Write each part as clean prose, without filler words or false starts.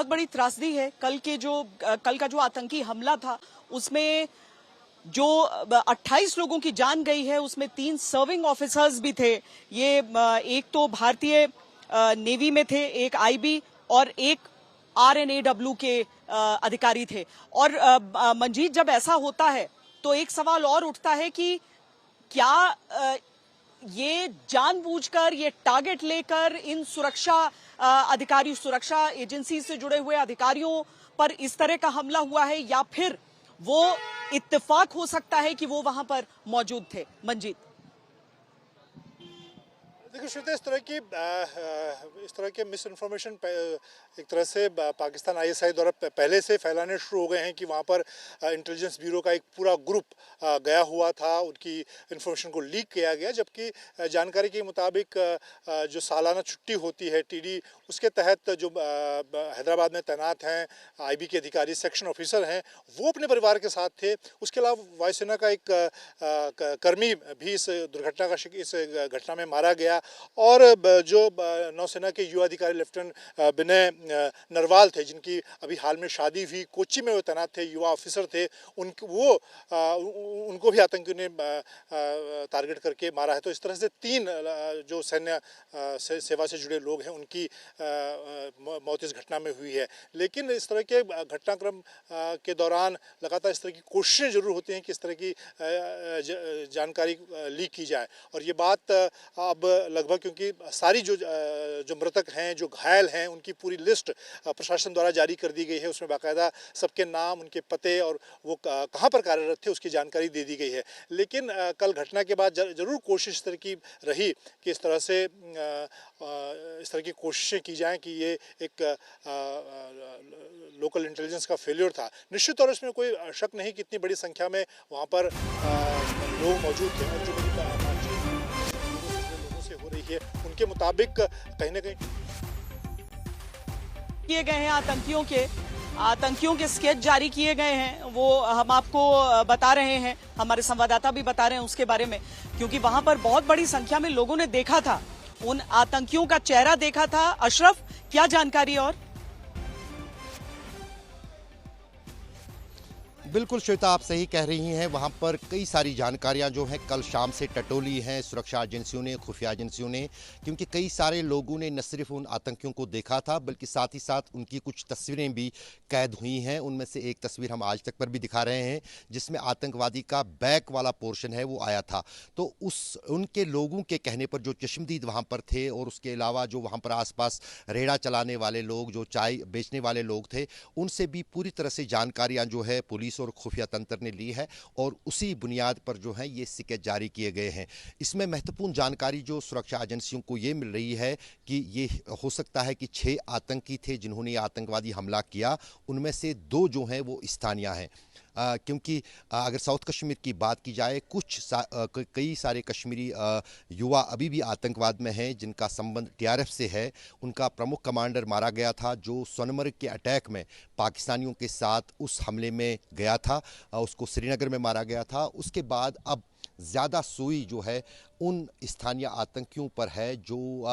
बहुत बड़ी त्रासदी है। कल का जो आतंकी हमला था उसमें जो 28 लोगों की जान गई है उसमें 3 सर्विंग ऑफिसर्स भी थे। ये एक तो भारतीय नेवी में थे, एक आईबी और एक आरएनएडब्ल्यू के अधिकारी थे। और मंजीत, जब ऐसा होता है तो एक सवाल और उठता है कि क्या ये जानबूझकर, ये टारगेट लेकर इन सुरक्षा एजेंसी से जुड़े हुए अधिकारियों पर इस तरह का हमला हुआ है, या फिर वो इत्तेफाक हो सकता है कि वो वहां पर मौजूद थे? मंजीत, देखिए श्वेता, इस तरह के मिस इन्फॉर्मेशन एक तरह से पाकिस्तान आईएसआई द्वारा पहले से फैलाने शुरू हो गए हैं कि वहाँ पर इंटेलिजेंस ब्यूरो का एक पूरा ग्रुप गया हुआ था, उनकी इन्फॉर्मेशन को लीक किया गया। जबकि जानकारी के मुताबिक जो सालाना छुट्टी होती है टीडी, उसके तहत जो हैदराबाद में तैनात हैं आईबी के अधिकारी, सेक्शन ऑफिसर हैं, वो अपने परिवार के साथ थे। उसके अलावा वायुसेना का एक कर्मी भी इस घटना में मारा गया। और जो नौसेना के युवा अधिकारी लेफ्टिनेंट विनय नरवाल थे, जिनकी अभी हाल में शादी हुई, कोच्चि में वो तैनात थे, युवा ऑफिसर थे, उनको भी आतंकियों ने टारगेट करके मारा है। तो इस तरह से 3 जो सैन्य सेवा से जुड़े लोग हैं उनकी मौत इस घटना में हुई है। लेकिन इस तरह के घटनाक्रम के दौरान लगातार इस तरह की कोशिशें जरूर होती हैं कि इस तरह की जानकारी लीक की जाए। और ये बात अब लगभग, क्योंकि सारी जो मृतक हैं, जो घायल हैं, उनकी पूरी लिस्ट प्रशासन द्वारा जारी कर दी गई है। उसमें बाकायदा सबके नाम, उनके पते और वो कहाँ पर कार्यरत थे उसकी जानकारी दे दी गई है। लेकिन कल घटना के बाद जरूर कोशिश इस तरह की रही कि इस तरह की कोशिशें की जाएं कि ये एक लोकल इंटेलिजेंस का फेल्योर था। निश्चित तौर इसमें कोई शक नहीं कि इतनी बड़ी संख्या में वहाँ पर लोग मौजूद थे। और जो हो रही है उनके मुताबिक कहीं ना कहीं किए गए हैं आतंकियों के स्केच जारी किए गए हैं। वो हम आपको बता रहे हैं, हमारे संवाददाता भी बता रहे हैं उसके बारे में, क्योंकि वहां पर बहुत बड़ी संख्या में लोगों ने देखा था, उन आतंकियों का चेहरा देखा था। अशरफ, क्या जानकारी? और बिल्कुल श्वेता, आप सही कह रही हैं। वहाँ पर कई सारी जानकारियाँ जो हैं कल शाम से टटोली हैं सुरक्षा एजेंसियों ने, खुफिया एजेंसियों ने, क्योंकि कई सारे लोगों ने न सिर्फ उन आतंकियों को देखा था बल्कि साथ ही साथ उनकी कुछ तस्वीरें भी कैद हुई हैं। उनमें से एक तस्वीर हम आज तक पर भी दिखा रहे हैं जिसमें आतंकवादी का बैक वाला पोर्शन है वो आया था। तो उनके लोगों के कहने पर जो चश्मदीद वहाँ पर थे और उसके अलावा जो वहाँ पर आसपास रेड़ा चलाने वाले लोग, जो चाय बेचने वाले लोग थे, उनसे भी पूरी तरह से जानकारियाँ जो है पुलिस और खुफिया तंत्र ने ली है और उसी बुनियाद पर जो है ये स्केच जारी किए गए हैं। इसमें महत्वपूर्ण जानकारी जो सुरक्षा एजेंसियों को ये मिल रही है कि ये हो सकता है कि 6 आतंकी थे जिन्होंने युवादी हमला किया, उनमें से 2 जो हैं वो स्थानीय हैं। क्योंकि अगर साउथ कश्मीर की बात की जाए, कई सारे कश्मीरी युवा अभी भी आतंकवाद में हैं जिनका संबंध टीआरएफ से है। उनका प्रमुख कमांडर मारा गया था जो सोनमर्ग के अटैक में पाकिस्तानियों के साथ उस हमले में गया था, उसको श्रीनगर में मारा गया था। उसके बाद अब ज़्यादा सुई जो है उन स्थानीय आतंकियों पर है जो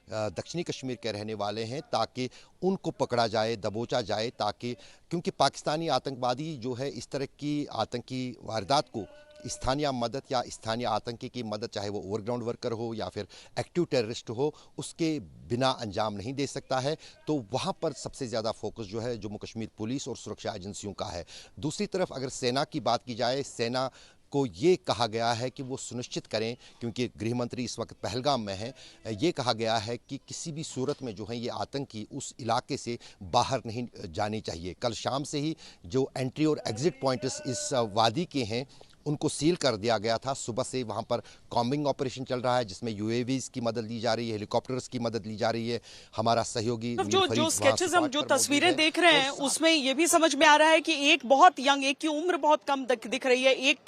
दक्षिणी कश्मीर के रहने वाले हैं, ताकि उनको पकड़ा जाए, दबोचा जाए, ताकि क्योंकि पाकिस्तानी आतंकवादी जो है इस तरह की आतंकी वारदात को स्थानीय मदद या स्थानीय आतंकी की मदद, चाहे वो ओवरग्राउंड वर्कर हो या फिर एक्टिव टेररिस्ट हो, उसके बिना अंजाम नहीं दे सकता है। तो वहाँ पर सबसे ज़्यादा फोकस जो है जम्मू कश्मीर पुलिस और सुरक्षा एजेंसियों का है। दूसरी तरफ अगर सेना की बात की जाए, सेना को ये कहा गया है कि वो सुनिश्चित करें, क्योंकि गृह मंत्री इस वक्त पहलगाम में हैं, ये कहा गया है कि किसी भी सूरत में जो है ये आतंकी उस इलाके से बाहर नहीं जाने चाहिए। कल शाम से ही जो एंट्री और एग्जिट पॉइंट्स इस वादी के हैं उनको सील कर दिया गया था। सुबह से वहाँ पर कॉम्बिंग ऑपरेशन चल रहा है जिसमें यूएवीज की मदद ली जा रही है, हेलीकॉप्टर्स की मदद ली जा रही है। हमारा सहयोगी जो स्केचेस हम जो तस्वीरें देख रहे हैं उसमें ये भी समझ में आ रहा है कि एक बहुत यंग, एक की उम्र बहुत कम दिख रही है, एक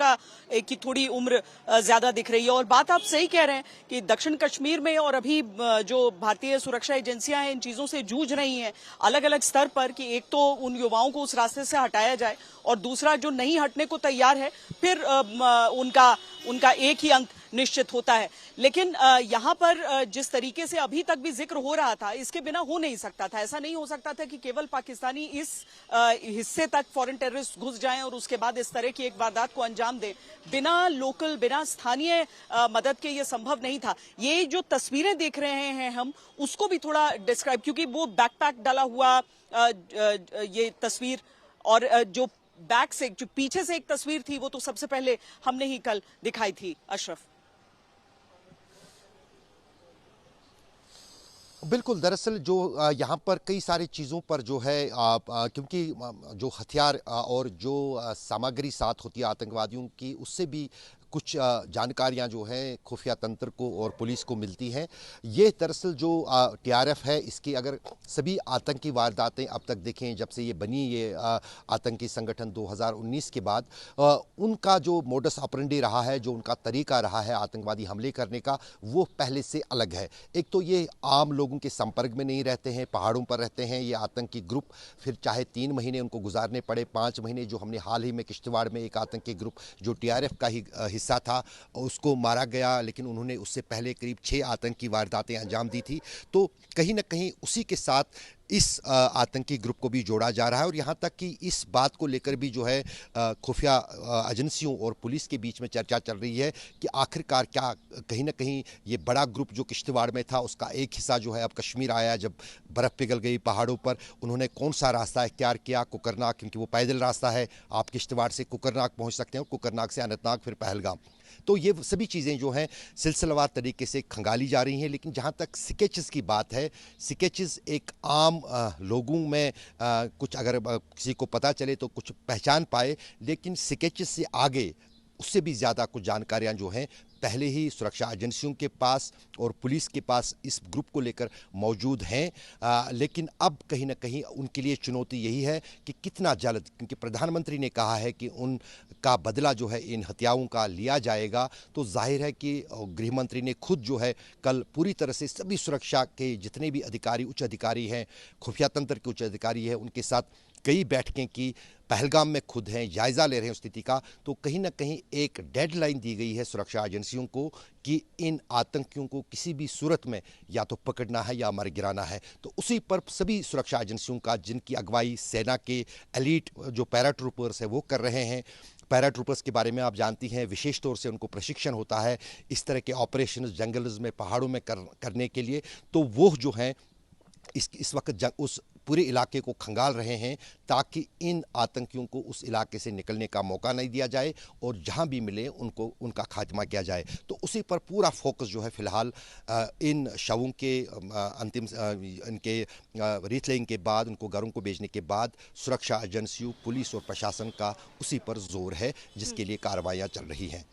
की थोड़ी उम्र ज्यादा दिख रही है। और बात आप सही कह रहे हैं कि दक्षिण कश्मीर में और अभी जो भारतीय सुरक्षा एजेंसियां हैं इन चीजों से जूझ रही हैं अलग अलग स्तर पर, कि एक तो उन युवाओं को उस रास्ते से हटाया जाए और दूसरा जो नहीं हटने को तैयार है फिर उनका एक ही अंक निश्चित होता है। लेकिन यहाँ पर जिस तरीके से अभी तक भी जिक्र हो रहा था, इसके बिना हो नहीं सकता था। ऐसा नहीं हो सकता था कि केवल पाकिस्तानी इस हिस्से तक फॉरेन टेररिस्ट घुस जाएं और उसके बाद इस तरह की एक वारदात को अंजाम दें। बिना लोकल, बिना स्थानीय मदद के ये संभव नहीं था। ये जो तस्वीरें देख रहे हैं हम, उसको भी थोड़ा डिस्क्राइब, क्योंकि वो बैकपैक डाला हुआ ये तस्वीर और जो बैक से, जो पीछे से एक तस्वीर थी, वो तो सबसे पहले हमने ही कल दिखाई थी। अशरफ, बिल्कुल, दरअसल जो यहाँ पर कई सारी चीज़ों पर जो है क्योंकि जो हथियार और जो सामग्री साथ होती है आतंकवादियों की, उससे भी कुछ जानकारियाँ जो हैं खुफिया तंत्र को और पुलिस को मिलती हैं। ये दरअसल जो टीआरएफ है, इसकी अगर सभी आतंकी वारदातें अब तक देखें, जब से ये बनी ये आतंकी संगठन 2019 के बाद, उनका जो मोडस ऑपरेंडी रहा है, जो उनका तरीका रहा है आतंकवादी हमले करने का, वो पहले से अलग है। एक तो ये आम लोगों के संपर्क में नहीं रहते हैं, पहाड़ों पर रहते हैं ये आतंकी ग्रुप। फिर चाहे 3 महीने उनको गुजारने पड़े, 5 महीने, जो हमने हाल ही में किश्तवाड़ में एक आतंकी ग्रुप जो टीआरएफ का ही हिस्सा था, उसको मारा गया, लेकिन उन्होंने उससे पहले करीब 6 आतंकी वारदातें अंजाम दी थी। तो कहीं ना कहीं उसी के साथ इस आतंकी ग्रुप को भी जोड़ा जा रहा है। और यहाँ तक कि इस बात को लेकर भी जो है खुफिया एजेंसियों और पुलिस के बीच में चर्चा चल रही है कि आखिरकार क्या कहीं ना कहीं ये बड़ा ग्रुप जो किश्तवाड़ में था, उसका एक हिस्सा जो है अब कश्मीर आया, जब बर्फ़ पिघल गई पहाड़ों पर, उन्होंने कौन सा रास्ता इख्तियार किया, कुकरनाग, क्योंकि वो पैदल रास्ता है, आप किश्तवाड़ से कुकरनाग पहुँच सकते हैं और कुकरनाग से अनंतनाग, फिर पहलगाम। तो ये सभी चीज़ें जो हैं सिलसिलेवार तरीके से खंगाली जा रही हैं। लेकिन जहाँ तक स्केचेस की बात है, स्केचेस एक आम लोगों में कुछ अगर किसी को पता चले तो कुछ पहचान पाए, लेकिन स्केचेस से आगे उससे भी ज़्यादा कुछ जानकारियाँ जो हैं पहले ही सुरक्षा एजेंसियों के पास और पुलिस के पास इस ग्रुप को लेकर मौजूद हैं। लेकिन अब कहीं ना कहीं उनके लिए चुनौती यही है कि कितना जल्द, क्योंकि प्रधानमंत्री ने कहा है कि उनका बदला जो है इन हत्याओं का लिया जाएगा। तो जाहिर है कि गृह मंत्री ने खुद जो है कल पूरी तरह से सभी सुरक्षा के जितने भी अधिकारी, उच्च अधिकारी हैं, खुफिया तंत्र के उच्च अधिकारी हैं, उनके साथ कई बैठकें की, पहलगाम में खुद हैं, जायज़ा ले रहे हैं स्थिति का। तो कहीं ना कहीं एक डेडलाइन दी गई है सुरक्षा एजेंसियों को कि इन आतंकियों को किसी भी सूरत में या तो पकड़ना है या मर गिराना है। तो उसी पर सभी सुरक्षा एजेंसियों का, जिनकी अगुवाई सेना के एलीट जो पैराट्रूपर्स है वो कर रहे हैं। पैराट्रूपर्स के बारे में आप जानती हैं, विशेष तौर से उनको प्रशिक्षण होता है इस तरह के ऑपरेशन जंगल्स में, पहाड़ों में करने के लिए। तो वो जो हैं इस वक्त उस पूरे इलाके को खंगाल रहे हैं ताकि इन आतंकियों को उस इलाके से निकलने का मौका नहीं दिया जाए और जहां भी मिले उनको उनका खात्मा किया जाए। तो उसी पर पूरा फोकस जो है फिलहाल इन शवों के अंतिम इनके रीथलेइंग के बाद, उनको घरों को भेजने के बाद सुरक्षा एजेंसियों, पुलिस और प्रशासन का उसी पर जोर है, जिसके लिए कार्रवाइयाँ चल रही हैं।